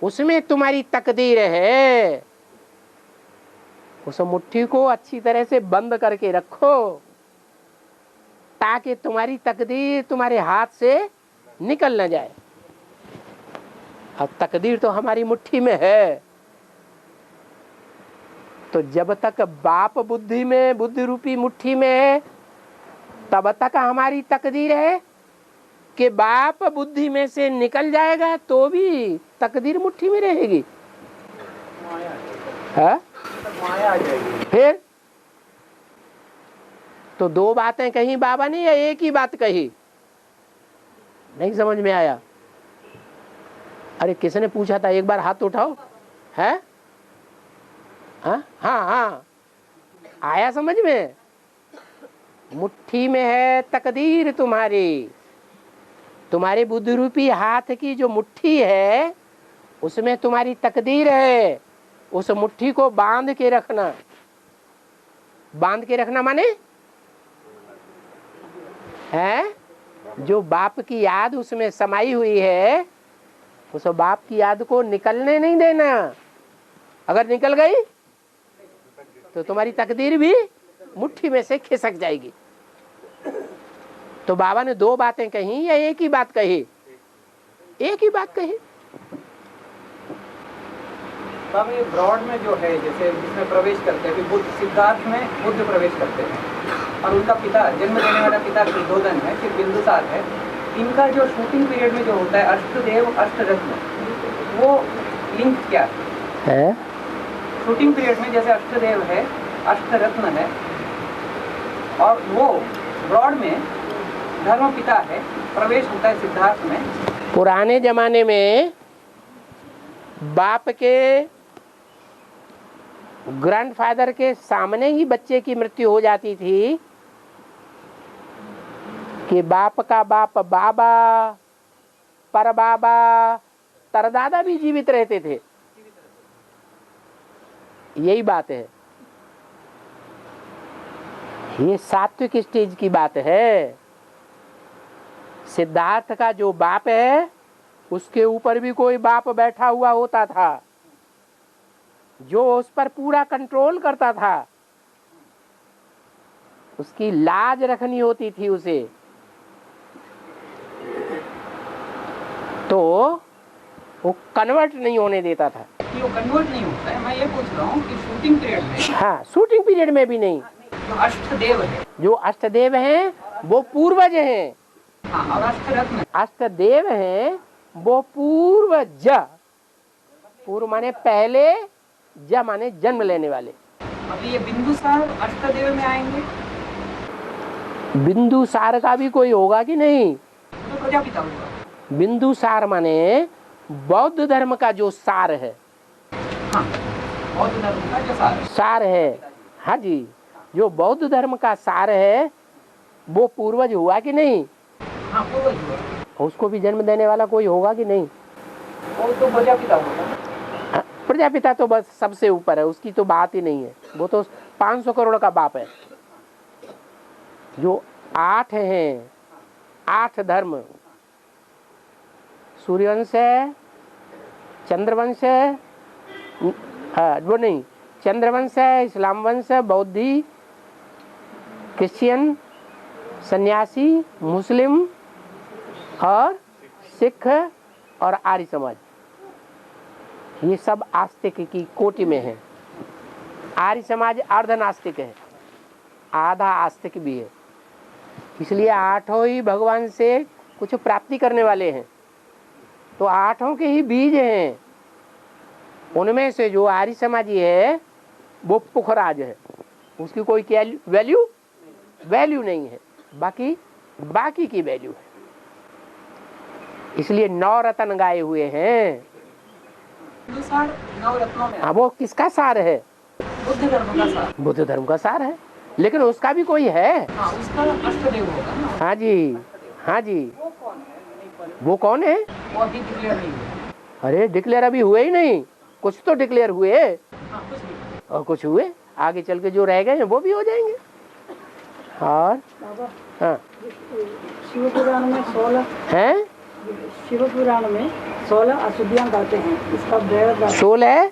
उसमें तुम्हारी तकदीर है। उस मुट्ठी को अच्छी तरह से बंद करके रखो, ताकि तुम्हारी तकदीर तुम्हारे हाथ से निकल न जाए। अब तकदीर तो हमारी मुट्ठी में है। तो जब तक बाप बुद्धि में, बुद्धि रूपी मुट्ठी में है, तब तक हमारी तकदीर है कि बाप बुद्धि में से निकल जाएगा तो भी तकदीर मुट्ठी में रहेगी। है? माया आ जाएगी। फिर तो दो बातें कही बाबा ने या एक ही बात कही? नहीं समझ में आया? अरे किसने पूछा था? एक बार हाथ उठाओ। है? हाँ हाँ हाँ, आया समझ में? मुट्ठी में है तकदीर तुम्हारी। तुम्हारे बुद्धि रूपी हाथ की जो मुट्ठी है, उसमें तुम्हारी तकदीर है। उस मुट्ठी को बांध के रखना। बांध के रखना माने है जो बाप की याद उसमें समाई हुई है, उस बाप की याद को निकलने नहीं देना। अगर निकल गई तो तुम्हारी तकदीर भी मुट्ठी में से खिसक जाएगी। तो बाबा ने दो बातें कही या एक ही बात कही? एक ही बात कही। बाबा ये ब्रॉड में जो है, जैसे जिसमें प्रवेश करते हैं, बुद्ध सिद्धार्थ में बुद्ध प्रवेश करते हैं और उनका पिता, जन्म देने वाला पिता दुर्योधन है, फिर बिंदुसार है। इनका जो शूटिंग पीरियड में जो होता है अष्टदेव अष्टरत्न, वो लिंक क्या है? शूटिंग पीरियड में जैसे अष्टदेव है, अष्टरत्न है, और वो ब्रॉड में धर्म पिता है, प्रवेश होता है सिद्धार्थ में। पुराने जमाने में बाप के ग्रैंडफादर के सामने ही बच्चे की मृत्यु हो जाती थी कि बाप का बाप बाबा पर बाबा तरदादा भी जीवित रहते थे। यही बात है, ये सात्विक स्टेज की बात है। सिद्धार्थ का जो बाप है उसके ऊपर भी कोई बाप बैठा हुआ होता था जो उस पर पूरा कंट्रोल करता था। उसकी लाज रखनी होती थी उसे, तो वो कन्वर्ट नहीं होने देता था। कि वो कन्वर्ट नहीं होता है, मैं ये पूछ रहा हूँ कि शूटिंग पीरियड में हाँ, शूटिंग पीरियड में भी नहीं। जो अष्टदेव है, जो अष्टदेव हैं वो पूर्वज हैं। हाँ, और अष्टरत्न, अष्टदेव हैं वो पूर्वज। पूर्व माने पहले, ज माने जन्म लेने वाले। अभी ये बिंदुसार अष्टदेव में आएंगे बिंदुसार का भी कोई होगा कि नहीं? तो प्रजापिता होगा। बिंदुसार माने बौद्ध धर्म का जो सार है। हाँ, बौद्ध धर्म का जो सार है, हाँ जी, जो बौद्ध धर्म का सार है वो पूर्वज हुआ कि नहीं? हाँ, पूर्वज हुआ। उसको भी जन्म देने वाला कोई होगा कि नहीं? वो तो प्रजापिता होगा। हाँ, प्रजापिता तो बस सबसे ऊपर है, उसकी तो बात ही नहीं है। वो तो 500 करोड़ का बाप है। जो 8 हैं, 8 धर्म, सूर्यवंश है, चंद्रवंश है, वो नहीं, चंद्रवंश है, इस्लाम वंश है, बौद्धि, क्रिश्चियन, सन्यासी, मुस्लिम और सिख और आर्य समाज, ये सब आस्तिक की कोटि में है। आर्य समाज अर्धनास्तिक है, आधा आस्तिक भी है। इसलिए 8 ही भगवान से कुछ प्राप्ति करने वाले हैं, तो 8 के ही बीज हैं। उनमें से जो आर्य समाजी है वो पुखराज है, उसकी कोई क्या वैल्यू नहीं है, बाकी की वैल्यू है। इसलिए 9 रत्न गाए हुए हैं। बिंदुसार 9 रत्नों में, हाँ, वो किसका सार है? बुद्ध धर्म का सार। बुद्ध धर्म का सार है, लेकिन उसका भी कोई है। हाँ, उसका अष्टदेव होगा ना। हाँ जी, हाँ जी। वो कौन है? वो अभी डिक्लेयर नहीं हुआ। अरे डिक्लेयर अभी हुए ही नहीं, कुछ तो डिक्लेयर हुए हाँ, कुछ नहीं। और कुछ हुए, आगे चल के जो रह गए हैं वो भी हो जाएंगे। और हाँ, शिव पुराण में 16 हैं, शिव पुराण में 16 अशुद्धियाँ गाते हैं। इसका बेहद 16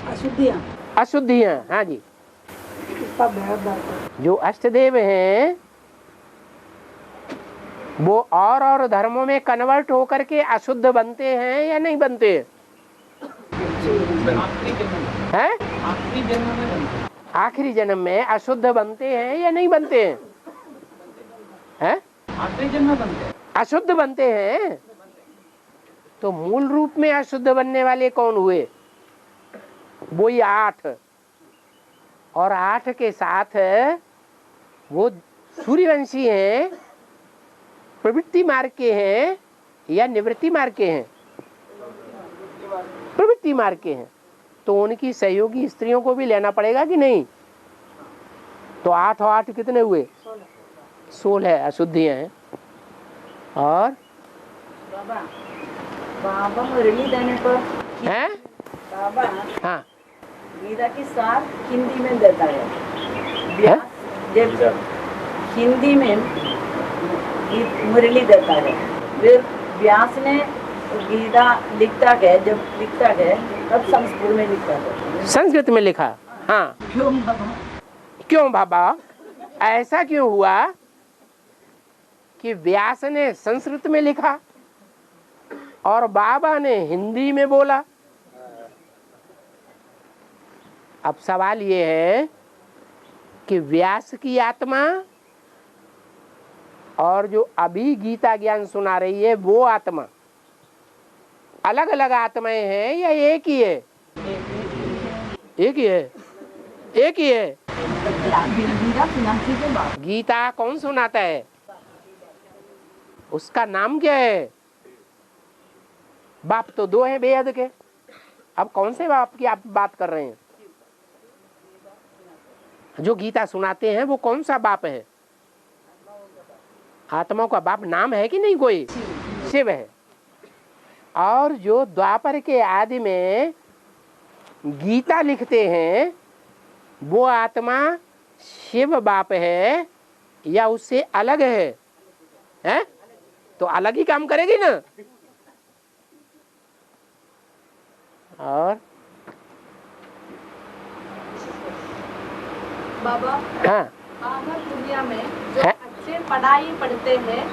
अशुद्धियाँ, अशुद्धियाँ। हाँ जी, इसका बेहद जो अष्टदेव हैं वो और धर्मों में कन्वर्ट होकर के अशुद्ध बनते हैं या नहीं बनते आखिरी जन्म में, हैं? आखिरी जन्म में बनते हैं। आखिरी जन्म में अशुद्ध बनते हैं या नहीं बनते हैं? हैं? आखिरी जन्म में बनते हैं। अशुद्ध बनते हैं। तो मूल रूप में अशुद्ध बनने वाले कौन हुए? वो ही 8, और 8 के साथ वो सूर्यवंशी हैं, प्रवृत्ति मार्ग के हैं या निवृत्ति मार्ग के हैं? प्रवृत्ति मार्ग के हैं, तो उनकी सहयोगी स्त्रियों को भी लेना पड़ेगा कि नहीं? तो 8 और 8 कितने हुए? 16 अशुद्धियां हैं। और बाबा मुरली देने पर हैं? बाबा हाँ, गीता की सार हिंदी में देता है। है? जब हिंदी में मुरली देता है, फिर व्यास ने गीता लिखता है, जब लिखता है तब संस्कृत में लिखता है। संस्कृत में लिखा। हाँ, क्यों बाबा? क्यों बाबा? ऐसा क्यों हुआ कि व्यास ने संस्कृत में लिखा और बाबा ने हिंदी में बोला? अब सवाल ये है कि व्यास की आत्मा और जो अभी गीता ज्ञान सुना रही है वो आत्मा अलग अलग आत्माएं हैं या एक ही है? एक ही है, एक ही है। गीता कौन सुनाता है? उसका नाम क्या है? बाप तो 2 हैं बेहद के। अब कौन से बाप की आप बात कर रहे हैं? जो गीता सुनाते हैं वो कौन सा बाप है? आत्माओं का बाप नाम है कि नहीं कोई? शिव है। और जो द्वापर के आदि में गीता लिखते हैं वो आत्मा शिव बाप है या उससे अलग है? हैं? तो अलग ही काम करेगी ना। और बाबा, हाँ बाहर दुनिया में जो है? अच्छे पढ़ाई पढ़ते हैं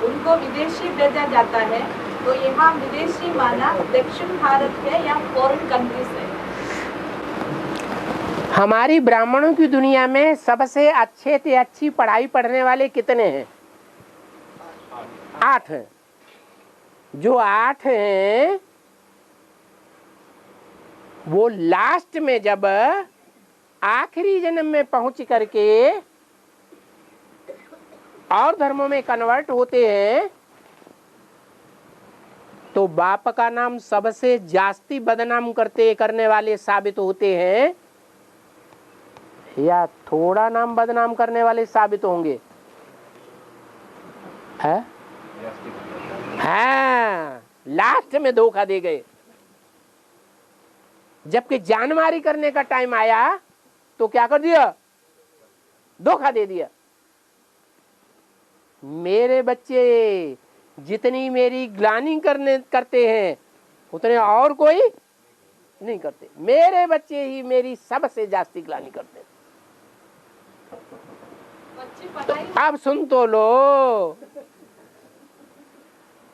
उनको विदेशी भेजा जाता है, तो यहाँ विदेशी माना दक्षिण भारत है या फॉरेन कंट्रीज है? हमारी ब्राह्मणों की दुनिया में सबसे अच्छे से अच्छी पढ़ाई पढ़ने वाले कितने हैं? 8 हैं। जो 8 हैं वो लास्ट में जब आखिरी जन्म में पहुंच करके और धर्मों में कन्वर्ट होते हैं तो बाप का नाम सबसे जास्ती बदनाम करने वाले साबित होते हैं या थोड़ा नाम बदनाम करने वाले साबित होंगे? है? हाँ, लास्ट में धोखा दे गए। जबकि जानमारी करने का टाइम आया तो क्या कर दिया? धोखा दे दिया। मेरे बच्चे जितनी मेरी ग्लानि करते हैं उतने और कोई नहीं करते। मेरे बच्चे ही मेरी सबसे जास्ती ग्लानि करते हैं। अच्छी पढ़ाई अब सुन तो लो,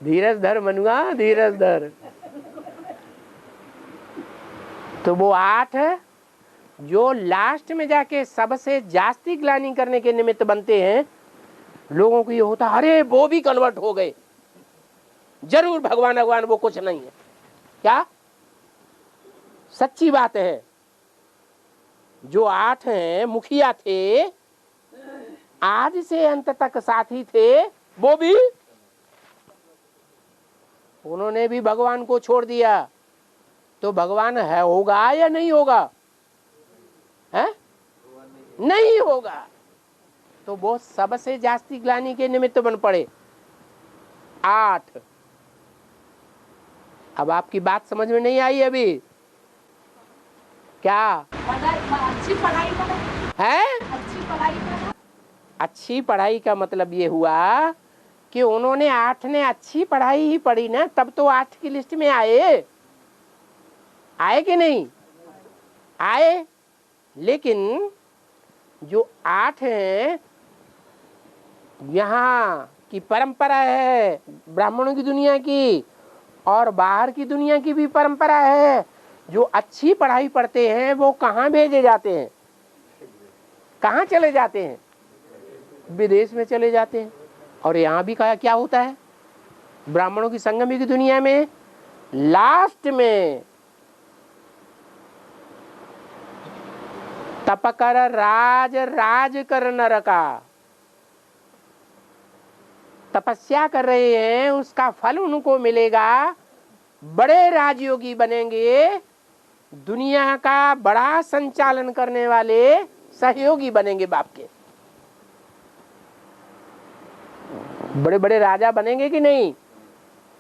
धीरज धर मनुआ, धीरज धर। तो वो 8 जो लास्ट में जाके सबसे जास्ती ग्लानि करने के निमित्त बनते हैं, लोगों को ये होता अरे वो भी कन्वर्ट हो गए, जरूर भगवान भगवान वो कुछ नहीं है। क्या सच्ची बात है? जो 8 हैं मुखिया थे, आज से अंत तक साथी थे, वो भी उन्होंने भी भगवान को छोड़ दिया। तो भगवान है होगा या नहीं होगा? है? नहीं होगा। तो वो सबसे जास्ती ग्लानि के निमित्त बन पड़े 8। अब आपकी बात समझ में नहीं आई अभी? क्या अच्छी पढ़ाई करो, है? अच्छी पढ़ाई करो। अच्छी पढ़ाई का मतलब ये हुआ कि उन्होंने 8 ने अच्छी पढ़ाई ही पढ़ी ना, तब तो 8 की लिस्ट में आए कि नहीं आए। लेकिन जो 8 हैं, यहाँ की परंपरा है ब्राह्मणों की दुनिया की और बाहर की दुनिया की भी परंपरा है। जो अच्छी पढ़ाई पढ़ते हैं वो कहाँ भेजे जाते हैं? कहाँ चले जाते हैं? विदेश में चले जाते हैं। और यहाँ भी क्या होता है? ब्राह्मणों की संगमी की दुनिया में लास्ट में तप कर राज कर नर का, तपस्या कर रहे हैं, उसका फल उनको मिलेगा, बड़े राजयोगी बनेंगे, दुनिया का बड़ा संचालन करने वाले सहयोगी बनेंगे, बाप के बड़े बड़े राजा बनेंगे कि नहीं?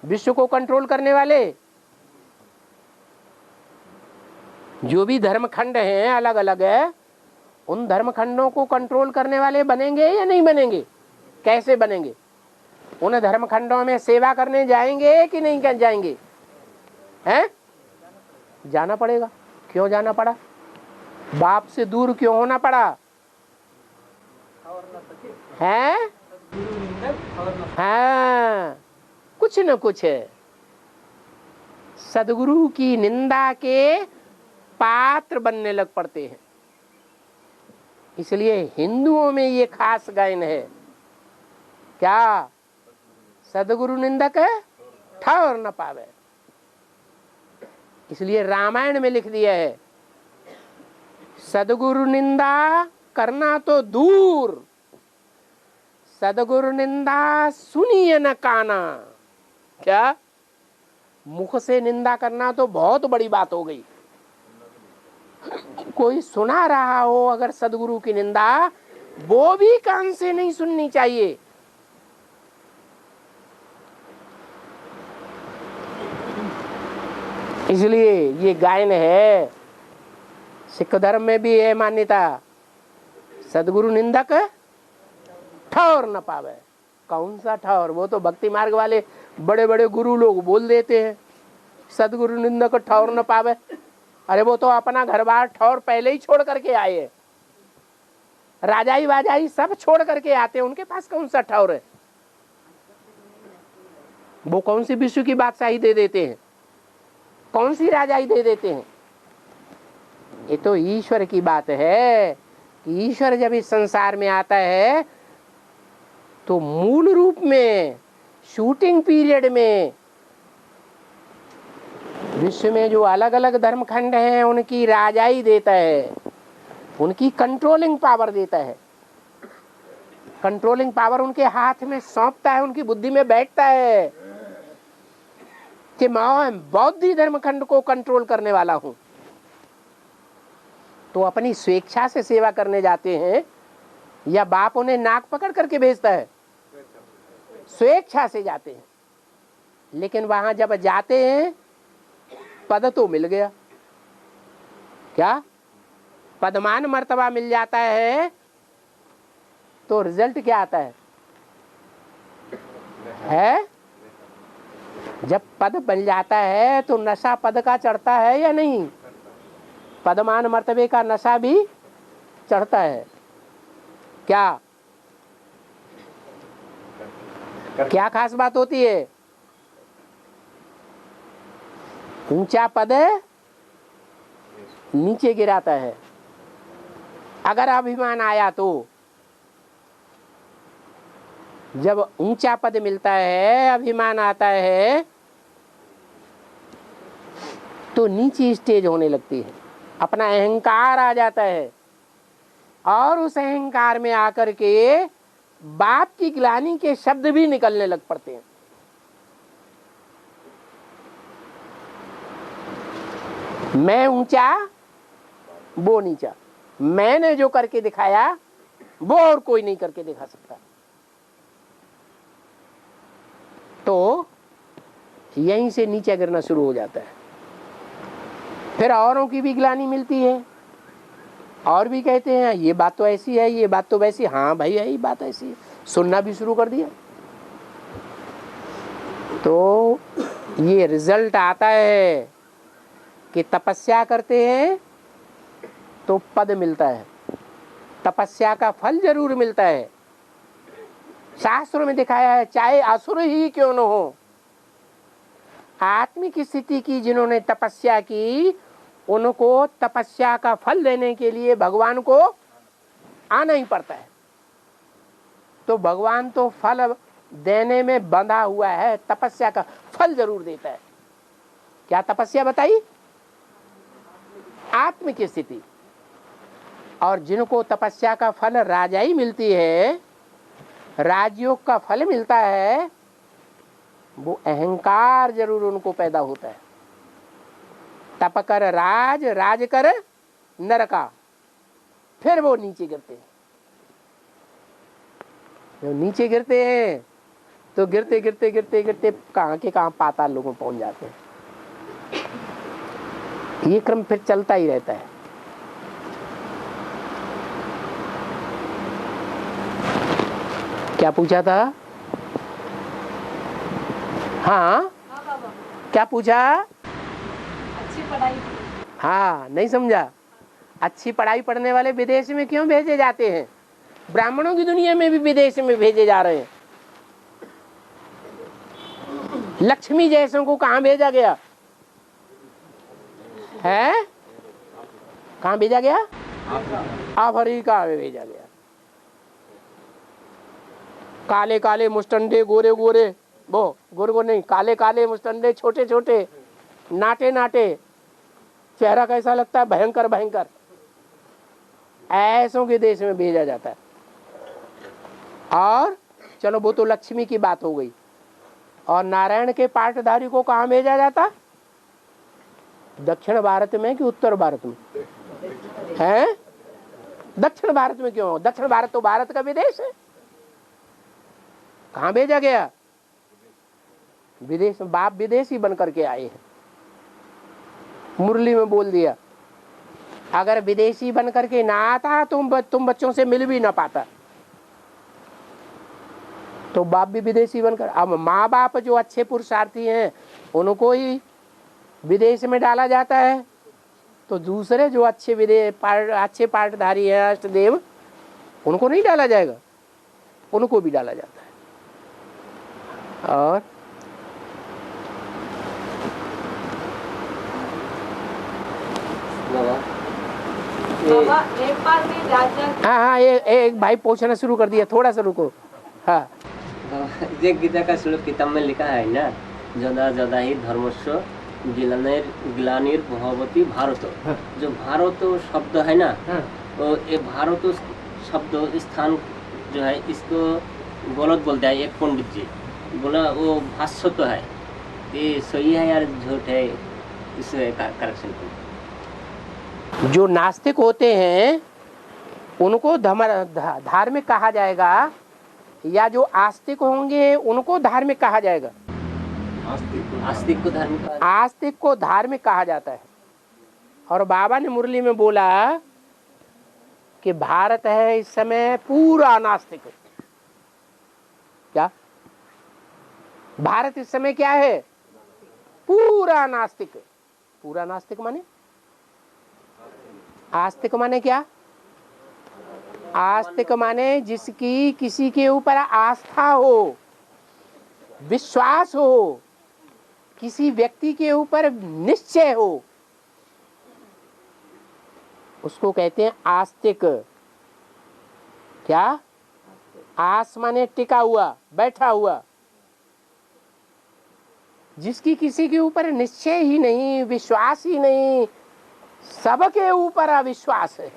विश्व को कंट्रोल करने वाले जो भी धर्मखंड हैं अलग अलग है, उन धर्मखंडों को कंट्रोल करने वाले बनेंगे या नहीं बनेंगे? कैसे बनेंगे? उन धर्मखंडों में सेवा करने जाएंगे कि नहीं जाएंगे? हैं? जाना पड़ेगा। क्यों जाना पड़ा? बाप से दूर क्यों होना पड़ा? हैं? हाँ, कुछ न कुछ है। सदगुरु की निंदा के पात्र बनने लग पड़ते हैं। इसलिए हिंदुओं में ये खास गायन है, क्या? सदगुरु निंदक ठौर न पावे। इसलिए रामायण में लिख दिया है, सदगुरु निंदा करना तो दूर, सदगुरु निंदा सुनिए न काना। क्या? मुख से निंदा करना तो बहुत बड़ी बात हो गई। कोई सुना रहा हो अगर सदगुरु की निंदा, वो भी कान से नहीं सुननी चाहिए। इसलिए ये गायन है। सिख धर्म में भी है मान्यता, सदगुरु निंदक ठौर न पावे। कौन सा ठौर? वो तो भक्ति मार्ग वाले बड़े बड़े गुरु लोग बोल देते हैं, सदगुरु निंदक ठौर न पावे। अरे वो तो अपना घर बार ठौर पहले ही छोड़ करके आए हैं, राजाई वाजाई सब छोड़ करके आते हैं, उनके पास कौन सा ठौर है? वो कौन सी विश्व की बादशाही दे देते हैं, कौन सी राजाई दे देते हैं? ये तो ईश्वर की बात है कि ईश्वर जब इस संसार में आता है तो मूल रूप में शूटिंग पीरियड में विश्व में जो अलग अलग धर्मखंड हैं उनकी राजाई देता है, उनकी कंट्रोलिंग पावर देता है। कंट्रोलिंग पावर उनके हाथ में सौंपता है, उनकी बुद्धि में बैठता है कि मैं बौद्ध धर्मखंड को कंट्रोल करने वाला हूं। तो अपनी स्वेच्छा से सेवा करने जाते हैं या बाप उन्हें नाक पकड़ करके भेजता है? स्वेच्छा से जाते हैं। लेकिन वहां जब जाते हैं पद तो मिल गया, क्या पदमान मर्तबा मिल जाता है, तो रिजल्ट क्या आता है? जब पद बन जाता है तो नशा पद का चढ़ता है या नहीं? पदमान मर्तबे का नशा भी चढ़ता है। क्या क्या खास बात होती है? ऊंचा पद नीचे गिराता है। अगर अभिमान आया तो जब ऊंचा पद मिलता है, अभिमान आता है तो नीची स्टेज होने लगती है, अपना अहंकार आ जाता है और उस अहंकार में आकर के बाप की ग्लानि के शब्द भी निकलने लग पड़ते हैं। मैं ऊंचा वो नीचा, मैंने जो करके दिखाया वो और कोई नहीं करके दिखा सकता। तो यहीं से नीचे गिरना शुरू हो जाता है। फिर औरों की भी ग्लानि मिलती है और भी कहते हैं ये बात तो ऐसी है, ये बात तो वैसी। हाँ भाई यही बात ऐसी है, सुनना भी शुरू कर दिया। तो ये रिजल्ट आता है कि तपस्या करते हैं तो पद मिलता है, तपस्या का फल जरूर मिलता है। शास्त्रों में दिखाया है चाहे असुर ही क्यों न हो, आत्मिक स्थिति की जिन्होंने तपस्या की उनको तपस्या का फल देने के लिए भगवान को आना ही पड़ता है। तो भगवान तो फल देने में बंधा हुआ है, तपस्या का फल जरूर देता है। क्या तपस्या बताई? आत्मिक स्थिति। और जिनको तपस्या का फल राजाई मिलती है, राजयोग का फल मिलता है, वो अहंकार जरूर उनको पैदा होता है। तप कर राज, राज कर नरका, फिर वो नीचे गिरते हैं। जो नीचे गिरते हैं तो गिरते गिरते गिरते गिरते कहाँ के कहाँ पाताल लोगों पहुंच जाते हैं। ये क्रम फिर चलता ही रहता है। क्या पूछा था? हाँ क्या पूछा? अच्छी पढ़ाई। हाँ नहीं समझा। अच्छी पढ़ाई पढ़ने वाले विदेश में क्यों भेजे जाते हैं? ब्राह्मणों की दुनिया में भी विदेश में भेजे जा रहे हैं। लक्ष्मी जैसों को कहाँ भेजा गया है? कहाँ भेजा गया? अफ्रीका में भेजा गया। काले काले मुस्टंडे, गोरे गोरे, वो गोरे गोरे नहीं, काले काले मुस्टंडे, छोटे छोटे, नाटे नाटे, चेहरा कैसा लगता है? भयंकर भयंकर। ऐसों के देश में भेजा जाता है। और चलो वो तो लक्ष्मी की बात हो गई। और नारायण के पाठधारी को कहाँ भेजा जाता? दक्षिण भारत में कि उत्तर भारत में? हैं? दक्षिण भारत में क्यों? दक्षिण भारत तो भारत का विदेश है। कहाँ भेजा गया? विदेश में। बाप विदेशी बन करके आए हैं। मुरली में बोल दिया। अगर विदेशी बन करके ना आता तुम बच्चों से मिल भी ना पाता। तो बाप भी विदेशी बनकर, अब माँ बाप जो अच्छे पुरुषार्थी हैं उनको ही विदेश में डाला जाता है, तो दूसरे जो अच्छे पाठधारी हैं अष्टदेव, उनको नहीं डाला जाएगा, उनको भी डाला जाता है। और बाबा नेपाल में राजा हाँ, एक भाई पूछना शुरू कर दिया, थोड़ा सा रुको। हाँ, ये गीता का श्लोक किताब में लिखा है ना, जदा जदा ही धर्मस्व ग्लानिर भवति भारत। जो भारत शब्द है ना, तो ये भारत शब्द स्थान जो है इसको गलत बोलते हैं। एक पंडित जी बोला वो भाष्य तो है, ये सही है यार झूठ है, इसमें करेक्शन करो। जो नास्तिक होते हैं उनको धार्मिक कहा जाएगा, या जो आस्तिक होंगे उनको धार्मिक कहा जाएगा? आस्तिक को धार्मिक, आस्तिक को धार्मिक कहा जाता है। और बाबा ने मुरली में बोला कि भारत है इस समय पूरा नास्तिक। क्या भारत इस समय क्या है? पूरा नास्तिक। पूरा नास्तिक माने, आस्तिक माने क्या? आस्तिक माने जिसकी किसी के ऊपर आस्था हो, विश्वास हो, किसी व्यक्ति के ऊपर निश्चय हो, उसको कहते हैं आस्तिक। क्या? आस माने टिका हुआ, बैठा हुआ। जिसकी किसी के ऊपर निश्चय ही नहीं, विश्वास ही नहीं, सबके ऊपर अविश्वास है।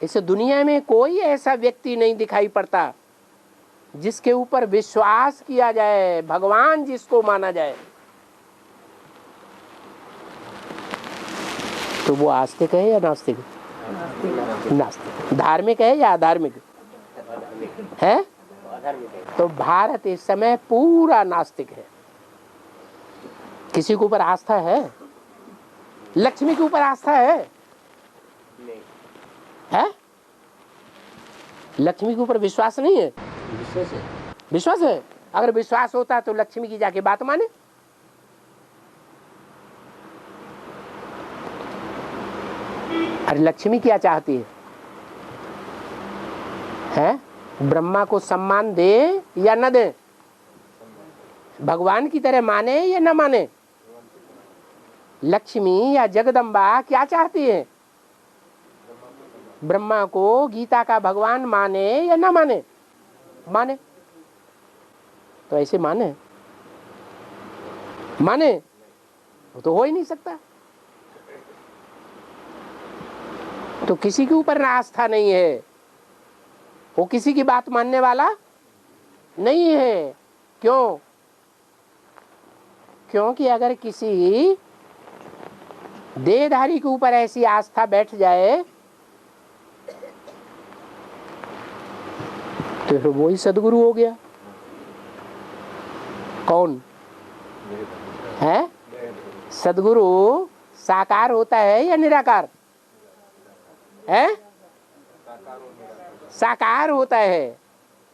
इस दुनिया में कोई ऐसा व्यक्ति नहीं दिखाई पड़ता जिसके ऊपर विश्वास किया जाए, भगवान जिसको माना जाए, तो वो आस्तिक है या नास्तिक? नास्तिक। धार्मिक है या अधार्मिक है? तो भारत इस समय पूरा नास्तिक है। किसी के ऊपर आस्था है? लक्ष्मी के ऊपर आस्था है? लक्ष्मी के ऊपर विश्वास नहीं है? विश्वास है। विश्वास है। अगर विश्वास होता तो लक्ष्मी की जाके बात माने। अरे लक्ष्मी क्या चाहती है? ब्रह्मा को सम्मान दे या न दे? भगवान की तरह माने या न माने? लक्ष्मी या जगदम्बा क्या चाहती है? ब्रह्मा को गीता का भगवान माने या न माने? माने। तो ऐसे माने वो तो हो ही नहीं सकता। तो किसी के ऊपर आस्था नहीं है, वो किसी की बात मानने वाला नहीं है। क्यों? क्योंकि अगर किसी देहधारी के ऊपर ऐसी आस्था बैठ जाए तो फिर वही सदगुरु हो गया। कौन है सदगुरु? साकार होता है या निराकार है? साकार होता है,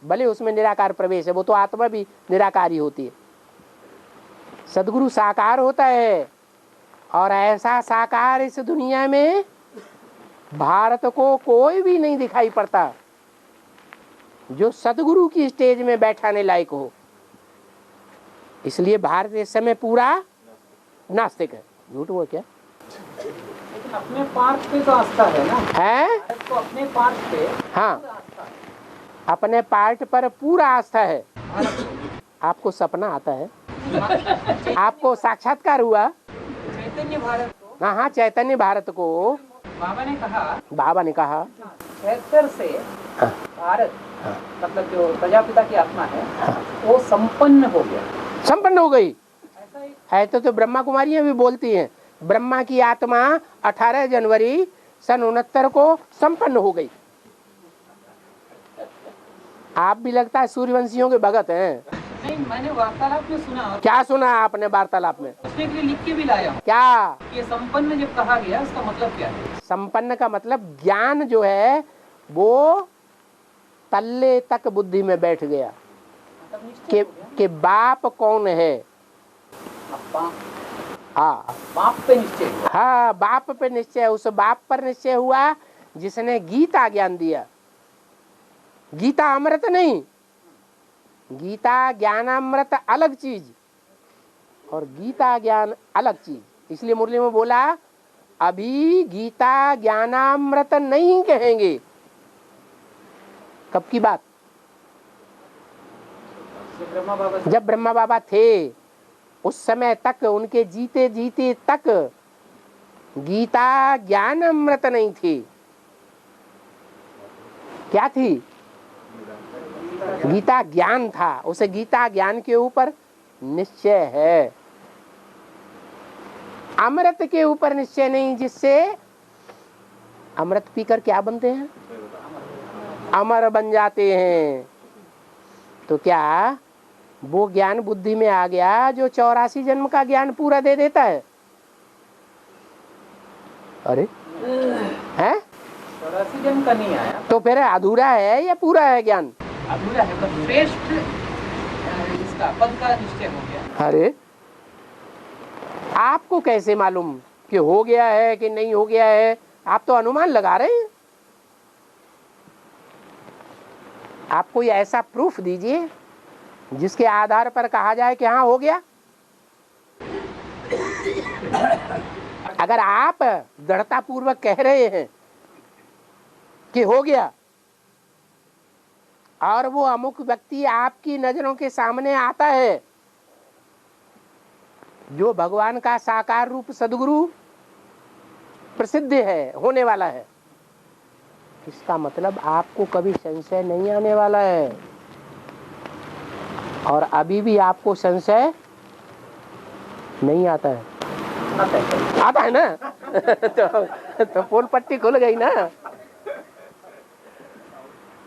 भले उसमें निराकार प्रवेश है, वो तो आत्मा भी निराकार ही होती है। सदगुरु साकार होता है, और ऐसा साकार इस दुनिया में भारत को कोई भी नहीं दिखाई पड़ता जो सदगुरु की स्टेज में बैठाने लायक हो। इसलिए भारत इस समय पूरा नास्तिक है। झूठ वो क्या? लेकिन अपने पार्ट पे तो आस्था है ना, है तो अपने पार्ट पे हाँ, अपने पार्ट पर पूरा आस्था है। आपको सपना आता है? आपको साक्षात्कार हुआ? चैतन्य भारत को, हाँ, चैतन्य भारत को बाबा ने कहा 76 से भारत मतलब जो प्रजापिता की आत्मा है वो संपन्न हो गया, संपन्न हो गई। ऐसा ही है तो ब्रह्मा कुमारियां भी बोलती हैं, ब्रह्मा की आत्मा 18 जनवरी सन 69 को संपन्न हो गई। आप भी लगता है सूर्यवंशियों के भगत हैं। नहीं, मैंने वार्तालाप में सुना और क्या सुना आपने वार्तालाप में? उसने के लिए लिख के भी लाया हूँ। क्या? ये संपन्न जब कहा गया उसका मतलब क्या है? संपन्न का मतलब ज्ञान जो है वो तल्ले तक बुद्धि में बैठ गया मतलब निश्चय हो गया। कि बाप कौन है। हाँ बाप पे निश्चय हुआ। हाँ, बाप पे निश्चय, उस बाप पर निश्चय हुआ जिसने गीता ज्ञान दिया। गीता अमृत नहीं, गीता ज्ञानामृत अलग चीज और गीता ज्ञान अलग चीज। इसलिए मुरली में बोला अभी गीता ज्ञानामृत नहीं कहेंगे। कब की बात? जब ब्रह्मा बाबा थे उस समय तक, उनके जीते जीते तक गीता ज्ञान अमृत नहीं थी। क्या थी? गीता ज्ञान था। उसे गीता ज्ञान के ऊपर निश्चय है, अमृत के ऊपर निश्चय नहीं। जिससे अमृत पीकर क्या बनते हैं? अमर बन जाते हैं। तो क्या वो ज्ञान बुद्धि में आ गया जो 84 जन्म का ज्ञान पूरा दे देता है? अरे हैं? 84 जन्म का नहीं आया, तो फिर अधूरा है या पूरा है ज्ञान? अधूरा है, पर श्रेष्ठ इसका पद का निश्चय हो गया। अरे आपको कैसे मालूम कि हो गया है कि नहीं हो गया है? आप तो अनुमान लगा रहे हैं। आप कोई ऐसा प्रूफ दीजिए जिसके आधार पर कहा जाए कि हाँ हो गया। अगर आप दृढ़ता पूर्वक कह रहे हैं कि हो गया और वो अमुक व्यक्ति आपकी नजरों के सामने आता है जो भगवान का साकार रूप सद्गुरु प्रसिद्ध है, होने वाला है, इसका मतलब आपको कभी संशय नहीं आने वाला है। और अभी भी आपको संशय नहीं आता है। आता है ना? तो पोल पट्टी खुल गई ना।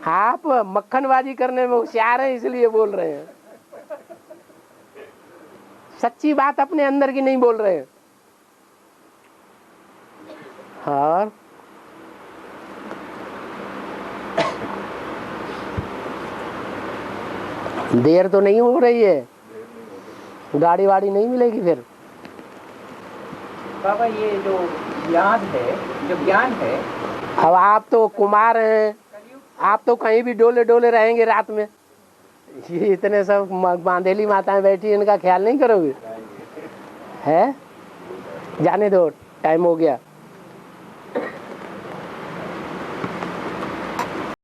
आप मक्खनबाजी करने में होशियार हैं इसलिए बोल रहे हैं, सच्ची बात अपने अंदर की नहीं बोल रहे हैं। हाँ, देर तो नहीं हो रही है, गाड़ी वाड़ी नहीं मिलेगी फिर। बाबा ये जो ज्ञान है, जो ज्ञान है, अब आप तो कुमार हैं, आप तो कहीं भी डोले डोले रहेंगे रात में। ये इतने सब बांधेली माताएं बैठी, इनका ख्याल नहीं करोगे? है? जाने दो, टाइम हो गया।